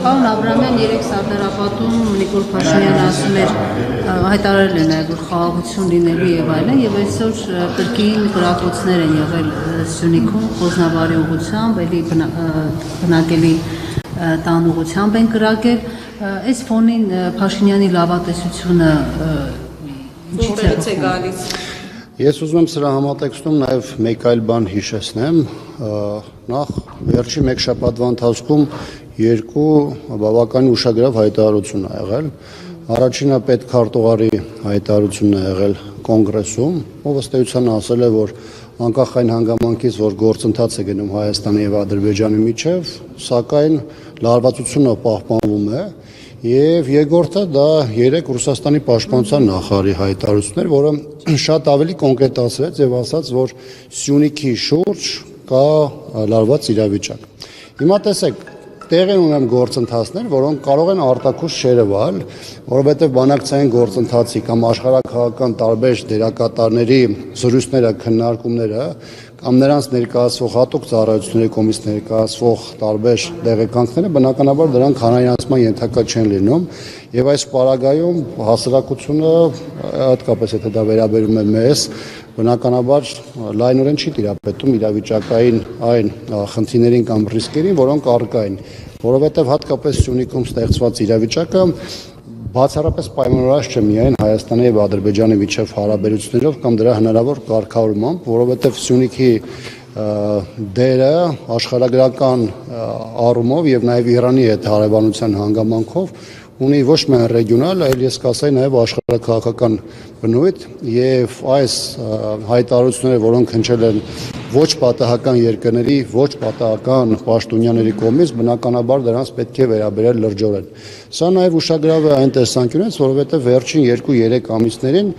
Պարոն Աբրամյան երեք Սարդարապատում Նիկոլ Փաշինյանը ասում էր հայտարարել է նաև որ խաղաղություն լինելու եւ այլն եւ այսօր կրկին գրակոծներ են եղել Սյունիքում Խոզնավարի ուղղությամբ, էլի բնակելի տան ուղղությամբ են կրակել այս ֆոնին Փաշինյանի լավատեսությունը ինչից է գալիս Ես ուզում եմ սրա համատեքստում նաև մեկ այլ բան հիշեցնեմ նախ վերջի մեկ շաբաթվա ընթացքում երկու բավական ուշագրավ հայտարարություն ա եղել առաջինը պետքարտուղարի հայտարարությունն ա եղել կոնգրեսում ով ըստ էության ասել է որ անկախ այն հանգամանքից որ գործընթաց է գնում Հայաստանի եւ Ադրբեջանի միջև սակայն լարվածությունը պահպանվում է Եվ երկրորդը դա երեք Ռուսաստանի պաշտպանության նախարարի հայտարարություններ, որը շատ ավելի կոնկրետացրեց եւ ասաց, որ Սյունիքի շուրջ կա լարված իրավիճակ։ Հիմա տեսեք, տեղի ունեն գործընթացներ, որոնք կարող են արտաքուս շերևալ, որովհետեւ բանակցային գործընթացի կամ աշխարհակաղակական տարբեր դերակատարների զրույցները, քննարկումները կամ նրանց ներկայացվող հատուկ ծառայությունների կողմից ներկայացվող տարբեր տեղեկանքները բնականաբար դրանք հանրայնացման ենթակա չեն լինում եւ այս պարագայում հասարակությունը հատկապես եթե դա վերաբերում է մեզ բնականաբար լայնորեն չի տիրապետում իրավիճակային այն խնդիրներին կամ ռիսկերին, որոնք առկա են, որովհետեւ հատկապես Սյունիքում ստեղծված իրավիճակը բացառապես պայմանավորված չէ միայն Հայաստանի եւ Ադրբեջանի միջև հարաբերություններով կամ դրա հնարավոր կարգավորմամբ, որովհետեւ Սյունիքի դերը աշխարհագրական առումով եւ նաեւ Իրանի հետ հարաբերության հանգամանքով ունի ոչ միայն ռեգիոնալ, այլ ես կասեի նաև աշխարհակաղակական բնույթ եւ այս հայտարարությունները, որոնք հնչել են ոչ պատահական երկրների, ոչ պատահական պաշտոնյաների կողմից, բնականաբար դրանց պետք է վերաբերել լրջորեն։ Սա նաև ուշագրավ է այն տեսանկյունից, որովհետեւ վերջին 2-3 ամիսներին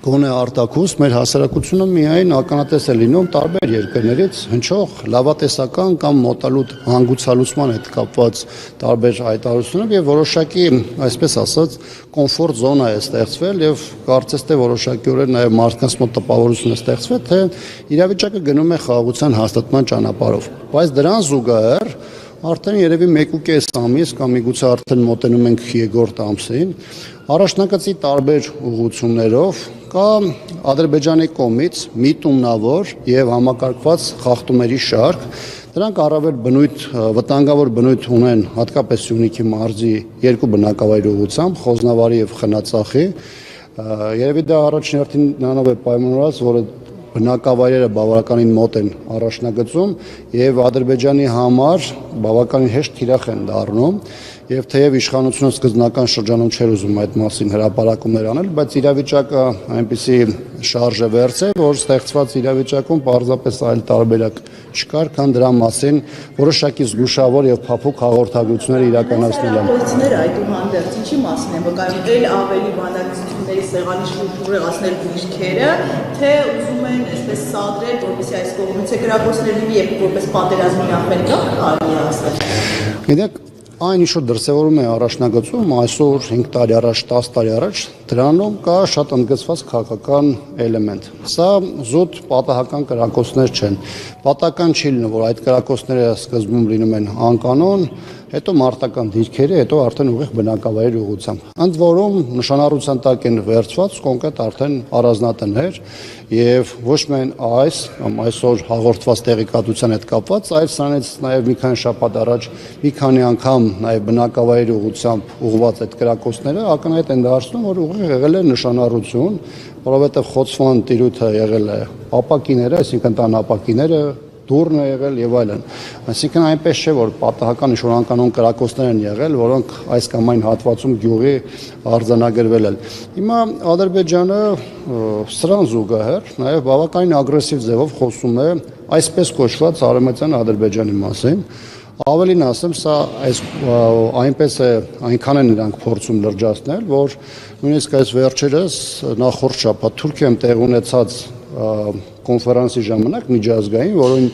գոնե արտաքուս մեր հասարակությունը միայն ականատես է լինում տարբեր երկրներից հնչող լավատեսական կամ մոտալուտ հանգուցալուծման հետ կապված տարբեր հայտարարություններ եւ որոշակի, այսպես ասած, կոմֆորտ զոնա է ստեղծվել եւ կարծես թե որոշակիորեն նաեւ մարդկանց մոտ տպավորություն է ստեղծվել, թե իրավիճակը գնում է խաղաղության հաստատման ճանապարհով։ Բայց դրան զուգահեռ արդեն երևի 1.5 ամիս կամ միգուցե արդեն մոտենում ենք 2-րդ ամսին առաջնակցի տարբեր ուղղություններով կա Ադրբեջանի կողմից միտումնավոր եւ համակարգված խախտումների շարք դրանք առավել բնույթ վտանգավոր բնույթ ունեն հատկապես Սյունիքի մարզի երկու բնակավայրի ուղղությամբ Խոզնավարի եւ Խնածախի երևի դա առաջին հերթին նրանով է պայմանավորված որը բնակավայրերը բավականին մոտ են առաջնագծում եւ Ադրբեջանի համար բավականին հեշտ թիրախ են դառնում եւ թեև իշխանությունը սկզբնական շրջանում չէր ուզում այդ մասին հրապարակումներ անել, բայց իրավիճակը այնպեսի շարժը վերց է, որ ստեղծված իրավիճակում պարզապես այլ տարբերակ չկար, քան դրա մասին որոշակի զգուշավոր եւ փափուկ հաղորդագրություններ իրականացնել են։ Գործները այդուհանդերձ ինչի մասին են վկայում ավելի բանակցությունների սեղանի շուրջ ուղեղացնել դիրքերը, թե ուզում են այսպես սադրել, որպեսզի այս կողմից է գրակոծներ լինի եւ որպես պատերազմի նախնական կարելի է ասել։ Գիտեք Այն ինչ որ դրսևորում է առաջնագծում այսօր 5 տարի առաջ 10 տարի առաջ դրանում կա շատ ընդգծված քաղաքական էլեմենտ։ Սա զուտ պատահական կրակոցներ չեն։ Պատահական չի լինում, որ այդ կրակոցները սկզբում լինում են անկանոն, հետո մարտական դիրքերի, հետո արդեն ուղիղ բնակավայրի ուղղությամբ։ Ընդ որում նշանառության տակ են վերցված կոնկրետ արդեն առանձնատներ եւ ոչ միայն այս կամ այսօր հաղորդված տեղեկատվության հետ կապված, այլ սրանից նաեւ մի քանի շաբաթ առաջ մի քանի անգամ նաեւ բնակավայրի ուղղությամբ ուղղված այդ կրակոցները ակնհայտ են դարձնում, որ ուղիղ եղել է նշանառություն, որովհետեւ խոցման տիրույթը եղել է ապակիները, այսինքն տան ապակիները դուրն է եղել եւ այլն։ Այսինքն այնպես չէ, որ պատահական ինչ-որ անկանոն կրակոցներ են եղել, որոնք այս կամ այն հատվածում գյուղի արձանագրվել են։ Հիմա Ադրբեջանը սրան զուգահեռ նաեւ բավականին ագրեսիվ ձևով խոսում է այսպես կոչված Արևմտյան Ադրբեջանի մասին։ Ավելին ասեմ, սա այնպես է, այնքան են նրանք փորձում լրջացնել, որ նույնիսկ այս վերջերս նախորդ շաբաթ Թուրքիայում տեղ ունեցած կոնֆերանսի ժամանակ միջազգային, որին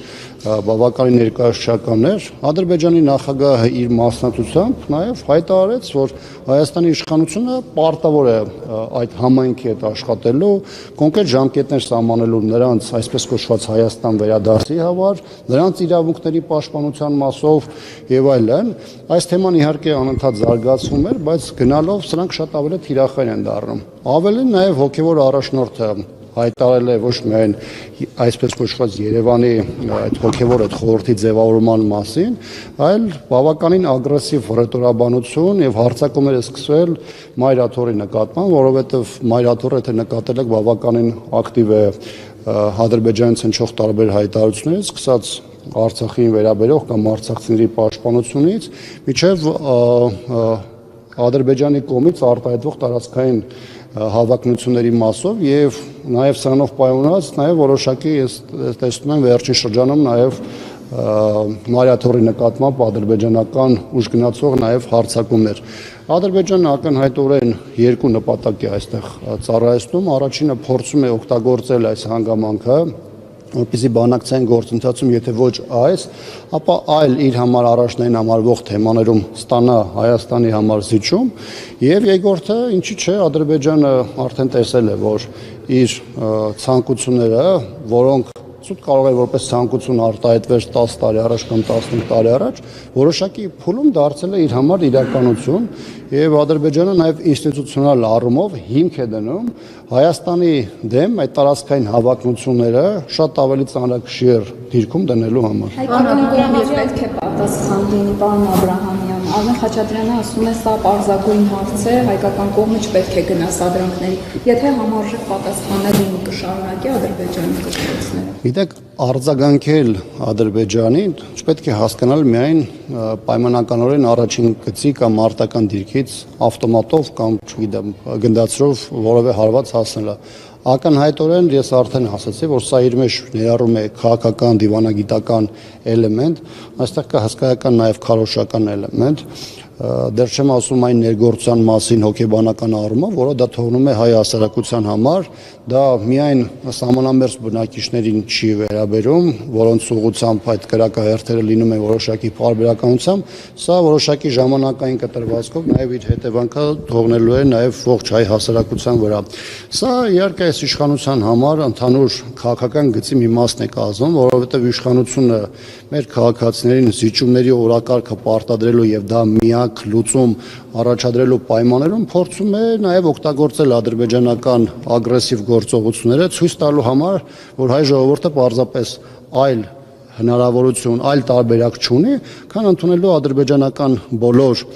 բավականին ներկայացուցչականներ, Ադրբեջանի նախագահը իր մասնակցությամբ նաև հայտարարեց, որ Հայաստանի իշխանությունը պարտավոր է այդ համայնքի հետ աշխատելու, կոնկրետ ժամկետներ սահմանելու նրանց այսպես կոչված Հայաստան վերադարձի համար, նրանց իրավունքների պաշտպանության մասով եւ այլն։ Այս թեման իհարկե անընդհատ զարգացվում էր, բայց գնալով սրանք շատ ավելի թիրախային են դառնում։ Ավելին նաև հոգևոր առաջնորդը հայտարարել է ոչ միայն այսպես կոչված Երևանի այդ հոգևոր այդ խորհրդի ձևավորման մասին, այլ բավականին ագրեսիվ ռետորաբանություն եւ հարձակումներ է սկսվել Մայրաթորի նկատմամբ, որովհետեւ Մայրաթորը թե նկատել եք բավականին ակտիվ է Ադրբեջանից հնչող տարբեր հայտարարություններից, սկսած Արցախին վերաբերող կամ արցախցիների պաշտպանությունից, միջև Ադրբեջանի կողմից արտահայտվող տարածքային հավակնությունների մասով եւ նաեւ սրանով պայմանած նաեւ որոշակի տեսնում եմ վերջին շրջանում նաեւ Մայրաթորի նկատմամբ ադրբեջանական ուժգնացող նաեւ հարձակումներ։ Ադրբեջանը ակնհայտորեն երկու նպատակ է այստեղ ծառայեցնում, առաջինը փորձում է օգտագործել այս հանգամանքը, որպեսզի բանակցային գործընթացում, եթե ոչ այս, ապա այլ իր համար առաջնային համարվող թեմաներում ստանա Հայաստանի համար զիջում, եւ երկրորդը, ինչի՞ չէ, Ադրբեջանը արդեն տեսել է, որ իր ցանկությունները, որոնք ցույց կարող է որպես ցանկություն արտահայտվեր 10 տարի առաջ կամ 15 տարի առաջ, որոշակի փուլում դարձել է իր համար իրականություն, եւ Ադրբեջանը նաեւ ինստիտուցիոնալ առումով հիմք է դնում Հայաստանի դեմ այդ տարածքային հավակնությունները շատ ավելի ծանրակշիռ դիրքում դնելու համար։ Հայկական կողմից պետք է պատասխան լինի, պարոն Աբրահամյան։ Արմեն Խաչատրյանը ասում է, սա պարզագույն հարց է, հայկական կողմը չպետք է գնա սադրանքների։ Եթե համարժեք պատասխանել լինի, կշարունակի Ադրբեջանի կողմիցները։ Գիտեք, արձագանքել Ադրբեջանին չպետք է հասկանալ միայն պայմանականորեն առաջին գծի կամ մարտական դիրքից ավտոմատով կամ, չգիտեմ, գնդացրով որևէ հարված հասնելը։ Ակնհայտորեն ես արդեն ասացի, որ սա իր մեջ ներառում է քաղաքական, դիվանագիտական էլեմենտ, այստեղ կա հսկայական նաև քարոզչական էլեմենտ, դեռ չեմ ասում այն ներգործության մասին հոգեբանական առումով, որը դա թողնում է հայ հասարակության համար, դա միայն սահմանամերձ բնակիչներին չի վերաբերում, որոնց ուղղությամբ այդ կրակահերթերը լինում են որոշակի պարբերականությամբ, սա որոշակի ժամանակային կտրվածքով նաև իր հետևանքը թողնելու է նաև ողջ հայ հասարակության վրա։ Սա իհարկե այս իշխանության համար ընդհանուր քաղաքական գծի մի մասն է կազմում, որովհետև իշխանությունը մեր քաղաքացիներին զիջումների օրակարգը պարտադրելու եւ դա միակ լուծում առաջադրելու պայմաններում փորձում է նաև օգտագործել ադրբեջանական ագրեսիվ գործողությունները ցույց տալու համար, որ հայ ժողովուրդը պարզապես այլ հնարավորություն, այլ տարբերակ չունի, քան ընդունելու ադրբեջանական բոլոր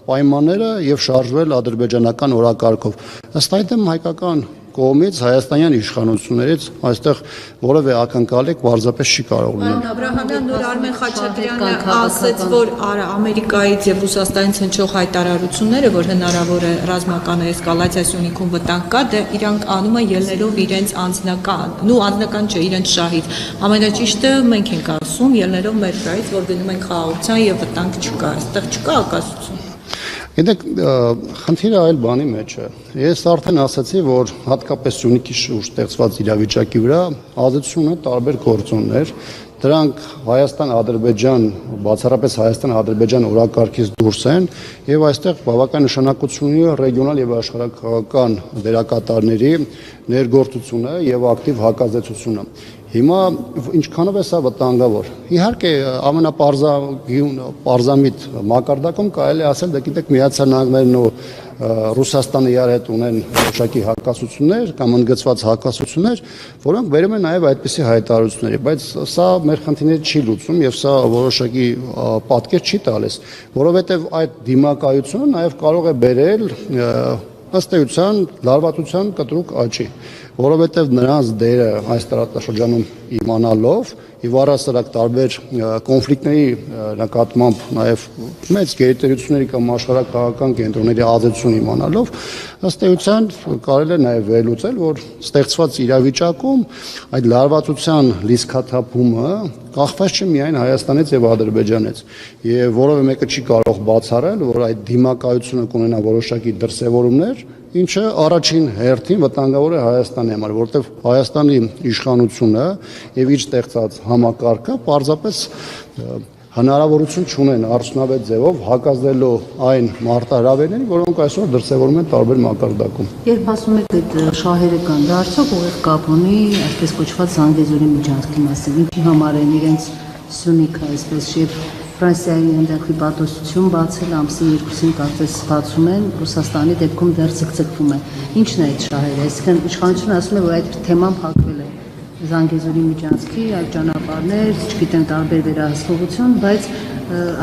պայմանները եւ շարժվել ադրբեջանական օրակարգով։ Ըստ այդմ հայկական կողմից հայաստանյան իշխանություններից այստեղ որևէ ակնկալիք պարզապես չի կարող լինել։ Պարոն Աբրահամյան, նոր Արմեն Խաչատրյանը ասաց, որ Ամերիկայից եւ Ռուսաստանից հնչող հայտարարությունները, որ հնարավոր է ռազմական էսկալացիա ունիքում վտանգ կա, դե իրանք անում են ելնելով իրենց անձնական չէ, իրենց շահից։ Ամենաճիշտը մենք ենք ասում, ելնելով մեր շահից, որ գնում ենք խաղաղության եւ վտանգ չկա, այստեղ չկա ակասություն։ Գիտեք, խնդիրը այլ բանի մեջ է։ Ես արդեն ասացի, որ հատկապես Սյունիքի շուրջ ստեղծված իրավիճակի վրա ազդեցություն ունեն տարբեր գործոններ։ Դրանք Հայաստան-Ադրբեջան, բացառապես Հայաստան-Ադրբեջան օրակարգից դուրս են եւ այստեղ բավական նշանակություն ունի ռեգիոնալ եւ աշխարհակաղակական դերակատարների ներգործությունը եւ ակտիվ հակազդեցությունը։ Հիմա ինչքանով է սա վտանգավոր։ Իհարկե ամենապարզամիտ մակարդակում կարելի ասել, դե գիտեք, Միացյալ Նահանգներն ու Ռուսաստանը իրար հետ ունեն որոշակի հակասություններ կամ ընդգծված հակասություններ, որոնք բերում են նաև այդպիսի հայտարարությունների, բայց սա մեր խնդիրները չի լուծում եւ սա որոշակի պատկեր չի տալիս, որովհետեւ այդ դիմակայությունը նաև կարող է բերել ըստ էության լարվածության կտրուկ աճի, որովհետև նրանց դերը այս տարածաշրջանում իմանալով եւ առասարակ տարբեր կոնֆլիկտների նկատմամբ նաեւ մեծ գերտերությունների կամ աշխարհակաղակական կենտրոնների ազդեցություն իմանալով ըստ էության կարելի է նաեւ վերլուծել, որ ստեղծված իրավիճակում այդ լարվածության լիցքաթափումը կախված չէ միայն Հայաստանից եւ Ադրբեջանից եւ որևէ մեկը չի կարող բացառել, որ այդ դիմակայությունը կունենա որոշակի դրսեւորումներ ինչը առաջին հերթին վտանգավոր է Հայաստանի համար, որովհետև Հայաստանի իշխանությունը եւ իր ստեղծած համակարգը պարզապես հնարավորություն չունեն արդյունավետ ձևով հակազդելու այն մարտահրավերներին, որոնք այսօր դրսևորվում են տարբեր մակարդակում։ Երբ ասում եք այդ շահերը կան, դա արդյոք ուղիղ կապ ունի այսպես կոչված Զանգեզուրի միջանցքի մասին, ինչի համար են իրենց Սյունիքը, այսպես եւ Ֆրանսիայի ընդդեմ պատասխանատվություն բացել ամսի 2-ին կարծես բացում են, Ռուսաստանի դեպքում դեռ ցկցկվում է։ Ինչն է այդ շահերը, այսինքն իշխանությունը ասում է, որ այդ թեման փակվել է Զանգեզուրի միջանցքի այլ ճանապարհներ, չգիտեմ տարբեր վերահսկողություն, բայց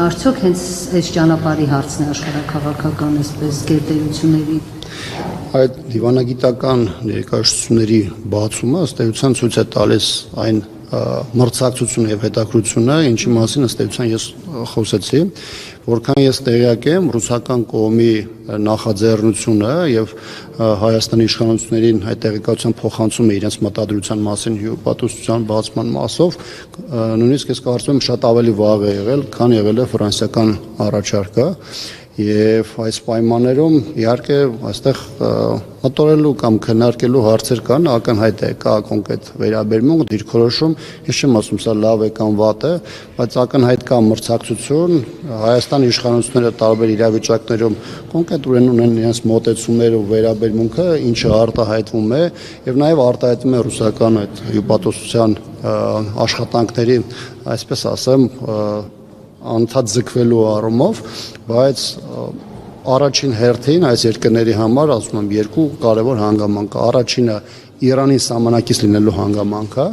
արդյոք հենց այս ճանապարհի հարցն է աշխարհաքաղաքական այսպես գերտերությունների այդ դիվանագիտական ներկայացությունների բացումը ըստ էության ցույց է տալիս այն մրցակցությունը եւ հետաքրությունը, ինչի մասին ըստ էության ես խոսեցի, որքան ես տեղյակ եմ, ռուսական կողմի նախաձեռնությունը եւ Հայաստանի իշխանություններին այդ տեղեկատվության փոխանցումը իրենց մտադրության մասին հյուպատոսության բացման մասով, նույնիսկ ես կարծում եմ շատ ավելի վաղ է եղել, քան եղել է ֆրանսիական առաջարկը։ Եվ այս պայմաններում իհարկե այստեղ մտորելու կամ քննարկելու հարցեր կան, ակնհայտ է կա կոնկրետ վերաբերմունք, դիրքորոշում, ես չեմ ասում սա լավ է կամ վատ է, բայց ակնհայտ կա մրցակցություն, Հայաստանի իշխանությունները տարբեր իրավիճակներում կոնկրետ ունեն իրենց մոտեցումներ ու վերաբերմունքը, ինչը արտահայտվում է եւ նաեւ արտահայտվում է ռուսական այդ հյուպատոսության աշխատանքների, այսպես ասեմ, անդադ ձգվելու առումով, բայց առաջին հերթին այս երկրների համար ասում եմ երկու կարևոր հանգամանք է։ Առաջինը Իրանի սահմանակից լինելու հանգամանքը,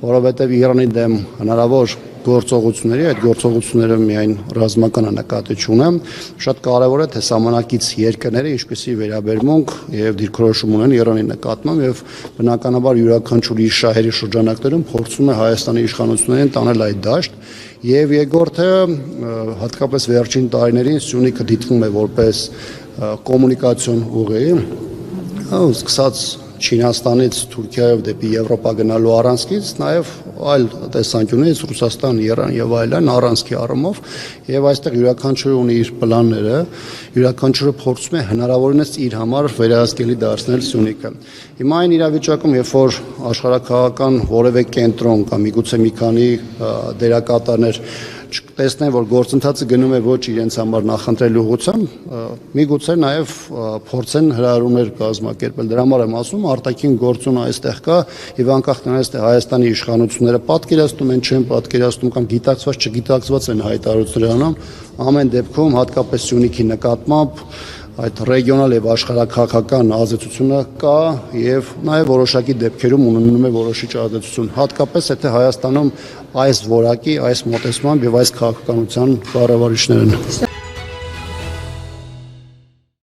որովհետև Իրանի դեմ հնարավոր գործողությունների, այդ գործողությունները միայն ռազմական նկատի չունեմ, շատ կարևոր է թե սահմանակից երկրները ինչպեսի վերաբերմունք եւ դիրքորոշում ունեն Իրանի նկատմամբ եւ բնականաբար յուրաքանչյուր իր շահերի շրջանակներում փորձում է Հայաստանի իշխանություններին տանել այդ դաշտ եւ երկրորդը հատկապես վերջին տարիներին Սյունիքը դիտվում է որպես կոմունիկացիոն ուղի, սկսած Չինաստանից Թուրքիայով դեպի Եվրոպա գնալու առանցքից, նաև այլ տեսանկյունից Ռուսաստան, Իրան եւ այլն առանցքի առումով եւ այստեղ յուրաքանչյուրը ունի իր պլանները, յուրաքանչյուրը փորձում է հնարավորինս իր համար վերահսկելի դարձնել Սյունիքը։ Հիմա այն իրավիճակում, երբ որ աշխարհաքաղաքական որևէ կենտրոն կամ միգուցե մի քանի դերակատարներ տեսնեն, որ գործընթացը գնում է ոչ իրենց համար նախընտրելու ուղղությամբ, միգուցե նաև փորձեն հրահրումներ կազմակերպել։ Դրա համար եմ ասում, արտաքին գործունը այստեղ կա եւ անկախ նրանից թե Հայաստանի իշխանությունները պատկերացնում են, չեն պատկերացնում կամ գիտակցված չգիտակցված են հայտարարություններ անում, ամեն դեպքում հատկապես Սյունիքի նկատմամբ այդ ռեգիոնալ եւ աշխարհաքաղաքական ազդեցությունը կա եւ նաեւ որոշակի դեպքերում ունենում է որոշիչ ազդեցություն, հատկապես եթե Հայաստանում այս որակի, այս մոտեցման եւ այս քաղաքականության կառավարիչներն